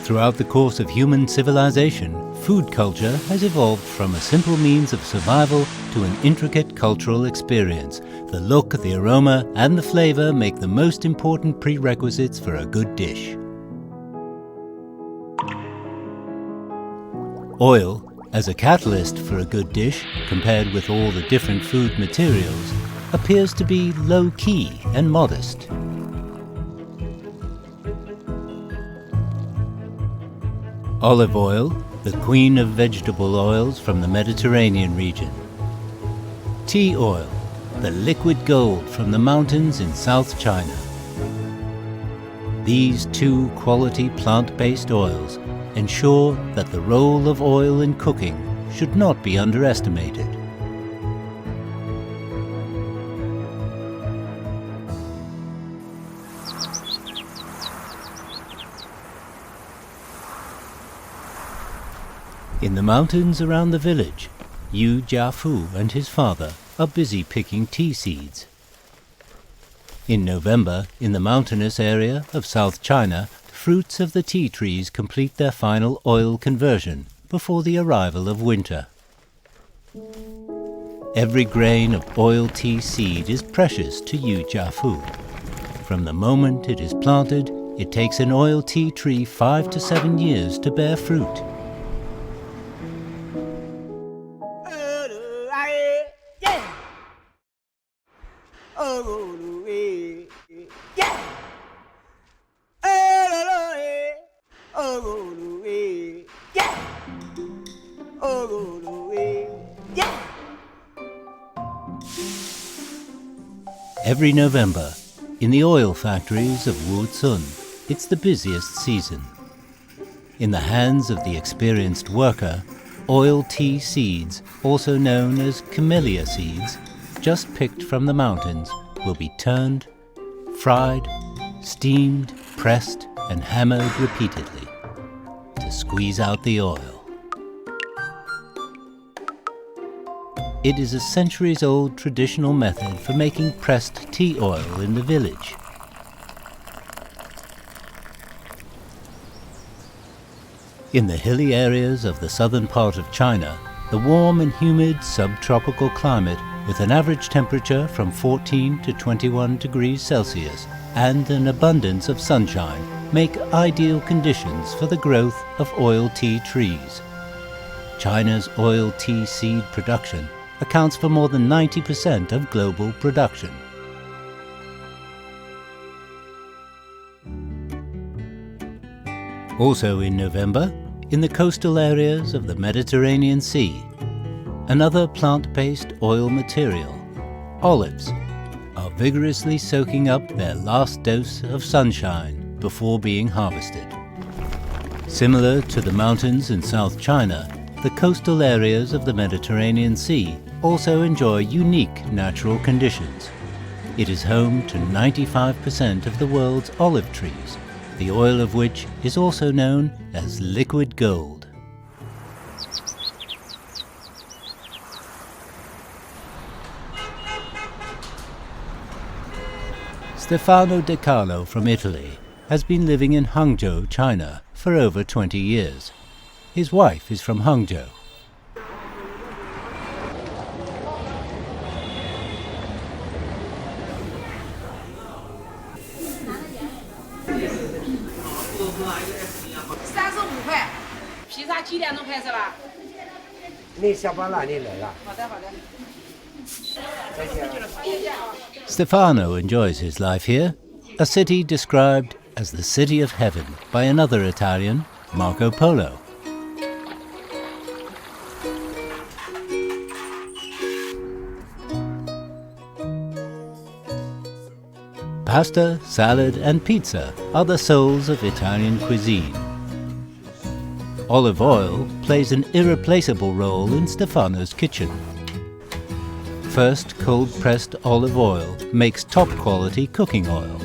Throughout the course of human civilization, food culture has evolved from a simple means of survival to an intricate cultural experience. The look, the aroma, and the flavor make the most important prerequisites for a good dish. Oil, as a catalyst for a good dish, compared with all the different food materials, appears to be low-key and modest. Olive oil, the queen of vegetable oils from the Mediterranean region. Tea oil, the liquid gold from the mountains in South China. These two quality plant-based oils ensure that the role of oil in cooking should not be underestimated. In the mountains around the village, Yu Jiafu and his father are busy picking tea seeds. In November, in the mountainous area of South China, fruits of the tea trees complete their final oil conversion before the arrival of winter. Every grain of oil tea seed is precious to Yu Jiafu. From the moment it is planted, it takes an oil tea tree 5 to 7 years to bear fruit. Every November, in the oil factories of Wuzun, it's the busiest season. In the hands of the experienced worker, oil tea seeds, also known as camélia seeds, just picked from the mountains, will be turned, fried, steamed, pressed, and hammered repeatedly to squeeze out the oil. It is a centuries-old traditional method for making pressed tea oil in the village. In the hilly areas of the southern part of China, the warm and humid subtropical climate with an average temperature from 14 to 21 degrees Celsius and an abundance of sunshine make ideal conditions for the growth of oil tea trees. China's oil tea seed production accounts for more than 90% of global production. Also in November, in the coastal areas of the Mediterranean Sea, another plant-based oil material, olives, are vigorously soaking up their last dose of sunshine before being harvested. Similar to the mountains in South China, the coastal areas of the Mediterranean Sea also enjoy unique natural conditions. It is home to 95% of the world's olive trees, the oil of which is also known as liquid gold. Stefano De Carlo from Italy has been living in Hangzhou, China for over 20 years. His wife is from Hangzhou. Stefano enjoys his life here, a city described as the city of heaven by another Italian, Marco Polo. Pasta, salad, and pizza are the souls of Italian cuisine. Olive oil plays an irreplaceable role in Stefano's kitchen. First cold-pressed olive oil makes top-quality cooking oil.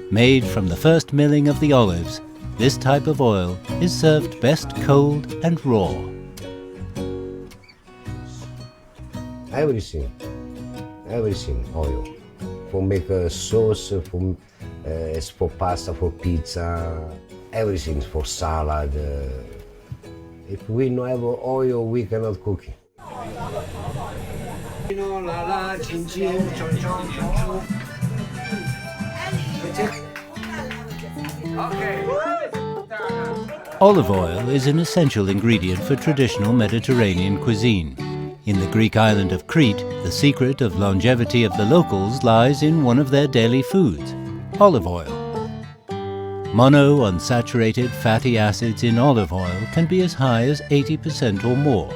Made from the first milling of the olives, this type of oil is served best cold and raw. everything oil. For make a sauce, for pasta, for pizza, everything for salad. If we don't have oil, we cannot cook it. Olive oil is an essential ingredient for traditional Mediterranean cuisine. In the Greek island of Crete, the secret of longevity of the locals lies in one of their daily foods, olive oil. Monounsaturated fatty acids in olive oil can be as high as 80% or more.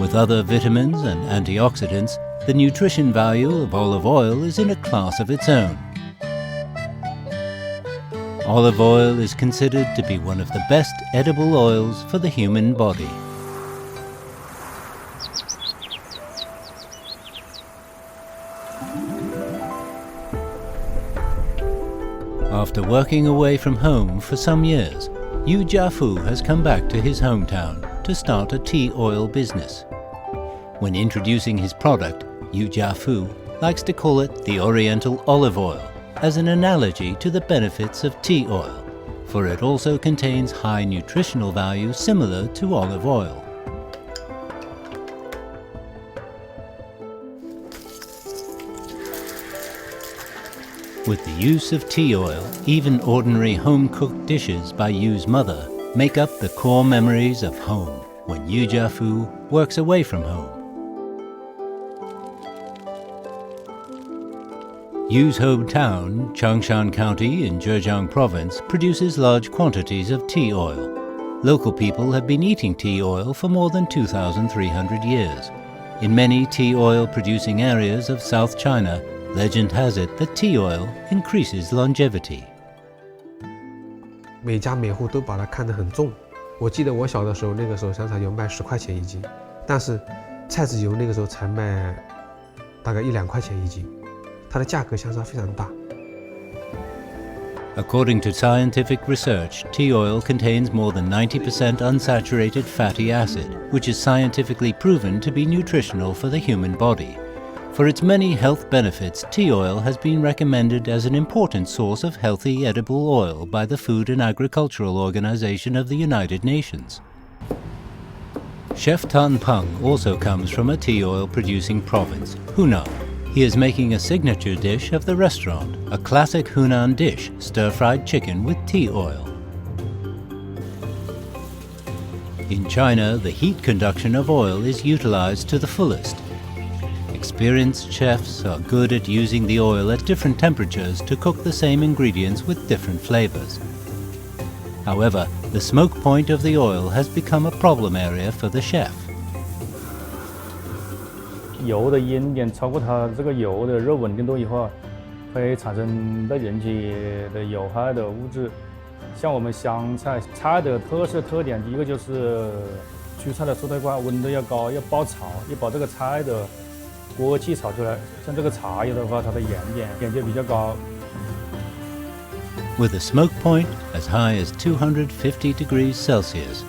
With other vitamins and antioxidants, the nutrition value of olive oil is in a class of its own. Olive oil is considered to be one of the best edible oils for the human body. After working away from home for some years, Yu Jiafu has come back to his hometown to start a tea oil business. When introducing his product, Yu Jiafu likes to call it the Oriental olive oil, as an analogy to the benefits of tea oil, for it also contains high nutritional value similar to olive oil. With the use of tea oil, even ordinary home-cooked dishes by Yu's mother make up the core memories of home when Yu Jiafu works away from home. Yu's hometown, Changshan County in Zhejiang Province, produces large quantities of tea oil. Local people have been eating tea oil for more than 2,300 years. In many tea oil-producing areas of South China, legend has it that tea oil increases longevity. 每家每户都把它看得很重。我记得我小的时候，那个时候香茶油卖10块钱一斤，但是菜籽油那个时候才卖大概1-2块钱一斤，它的价格相差非常大。According to scientific research, tea oil contains more than 90% unsaturated fatty acid, which is scientifically proven to be nutritional for the human body. For its many health benefits, tea oil has been recommended as an important source of healthy edible oil by the Food and Agricultural Organization of the United Nations. Chef Tan Peng also comes from a tea oil-producing province, Hunan. He is making a signature dish of the restaurant, a classic Hunan dish, stir-fried chicken with tea oil. In China, the heat conduction of oil is utilized to the fullest. Experienced chefs are good at using the oil at different temperatures to cook the same ingredients with different flavors. However, the smoke point of the oil has become a problem area for the chef. 油的烟点超过它这个油的热稳定度以后，会产生对人体的有害的物质。像我们湘菜菜的特点，第一个就是蔬菜的蔬菜罐温度要高，要爆炒，要把这个菜的锅气炒出来。像这个茶叶的话，它的盐点就比较高。With a smoke point as high as 250 degrees Celsius.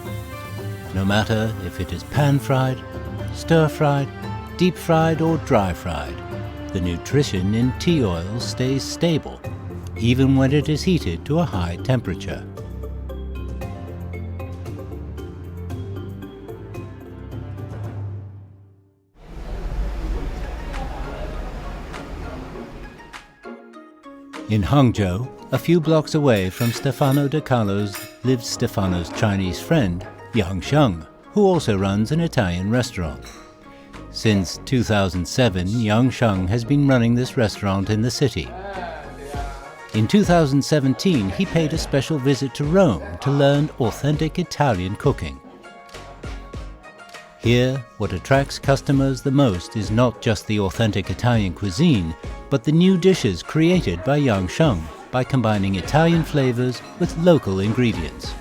No matter if it is pan-fried, stir-fried, deep-fried or dry-fried, the nutrition in tea oil stays stable, even when it is heated to a high temperature. In Hangzhou, a few blocks away from Stefano De Carlo's, lives Stefano's Chinese friend, Yang Sheng, who also runs an Italian restaurant. Since 2007, Yang Sheng has been running this restaurant in the city. In 2017, he paid a special visit to Rome to learn authentic Italian cooking. Here, what attracts customers the most is not just the authentic Italian cuisine, but the new dishes created by Yang Sheng by combining Italian flavors with local ingredients.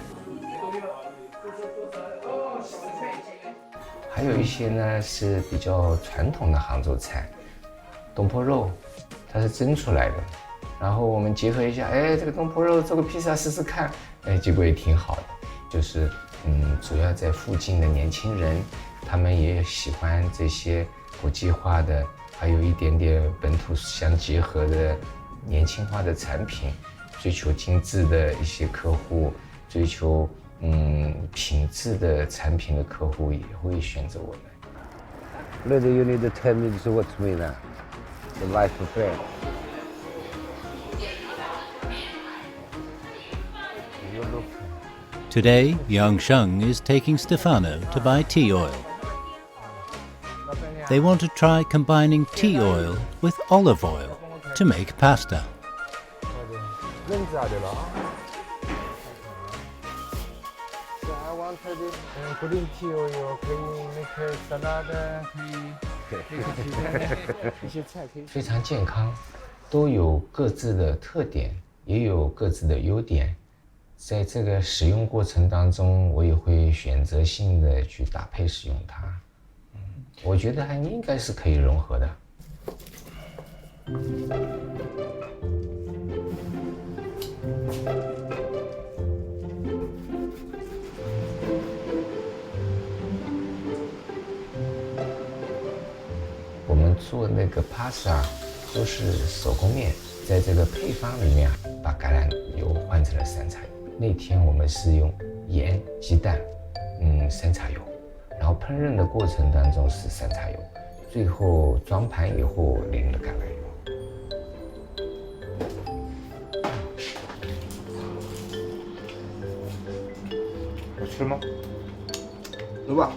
还有一些呢是比较传统的杭州菜，东坡肉，它是蒸出来的，然后我们结合一下，这个东坡肉做个披萨试试看，结果也挺好的。就是主要在附近的年轻人，他们也喜欢这些国际化的，还有一点点本土相结合的年轻化的产品，追求精致的一些客户，追求品质的产品的客户也会选择我们。Later you need to tell me what's me now. The life prepared. Today, Yang Sheng is taking Stefano to buy tea oil. They want to try combining tea oil with olive oil to make pasta. I wanted green tea oil 可以 make salad 可以 make 一些菜可以非常健康，都有各自的特点，也有各自的优点。在这个使用过程当中，我也会选择性的去搭配使用它。我觉得还应该是可以融合的。我们做那个 pasta 都是手工面，在这个配方里面把橄榄油换成了山茶油。那天我们是用盐、鸡蛋、山茶油，然后烹饪的过程当中是山茶油，最后装盘以后淋了橄榄油。好吃吗？走吧。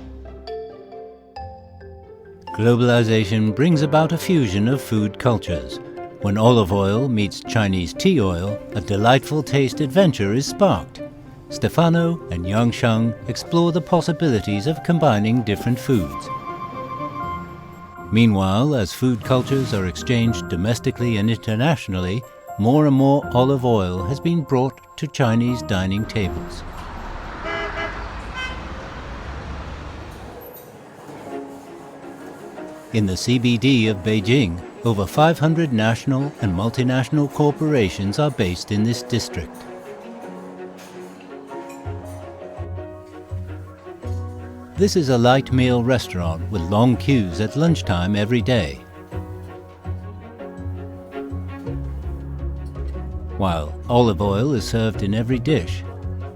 Globalization brings about a fusion of food cultures. When olive oil meets Chinese tea oil, a delightful taste adventure is sparked. Stefano and Yang Sheng explore the possibilities of combining different foods. Meanwhile, as food cultures are exchanged domestically and internationally, more and more olive oil has been brought to Chinese dining tables. In the CBD of Beijing, over 500 national and multinational corporations are based in this district. This is a light meal restaurant with long queues at lunchtime every day. While olive oil is served in every dish,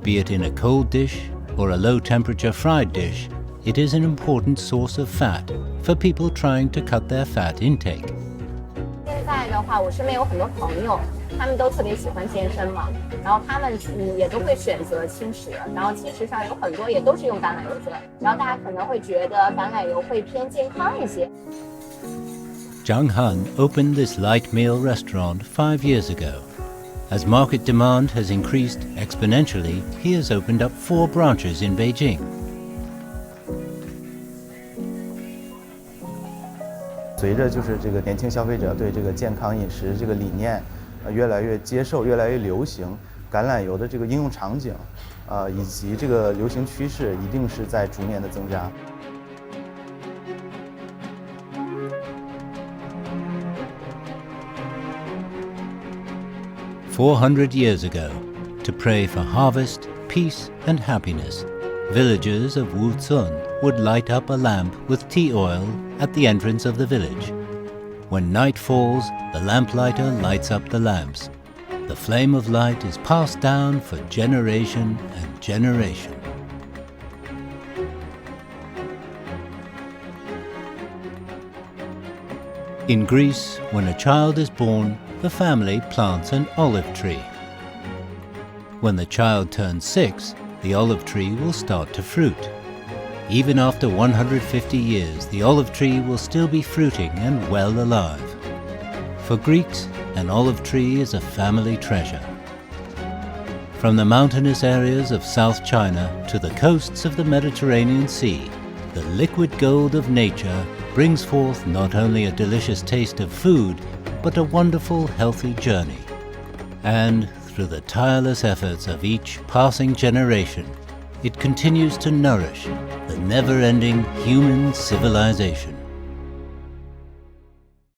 be it in a cold dish or a low-temperature fried dish, it is an important source of fat for people trying to cut their fat intake. 现在的话，我身边有很多朋友，他们都特别喜欢健身嘛，然后他们也都会选择轻食，然后轻食上有很多也都是用橄榄油做，然后大家可能会觉得橄榄油会偏健康一些。Zhang Han opened this light meal restaurant 5 years ago. As market demand has increased exponentially, he has opened up 4 branches in Beijing. 随着就是这个年轻消费者对这个健康饮食这个理念越来越接受、越来越流行，橄榄油的这个应用场景以及这个流行趋势一定是在逐年的增加。400 years ago, to pray for harvest, peace, and happiness, villagers of Wuzun would light up a lamp with tea oil at the entrance of the village. When night falls, the lamplighter lights up the lamps. The flame of light is passed down for generation and generation. In Greece, when a child is born, the family plants an olive tree. When the child turns 6, the olive tree will start to fruit. Even after 150 years, the olive tree will still be fruiting and well alive. For Greeks, an olive tree is a family treasure. From the mountainous areas of South China to the coasts of the Mediterranean Sea, the liquid gold of nature brings forth not only a delicious taste of food, but a wonderful, healthy journey. And through the tireless efforts of each passing generation, it continues to nourish the never-ending human civilization.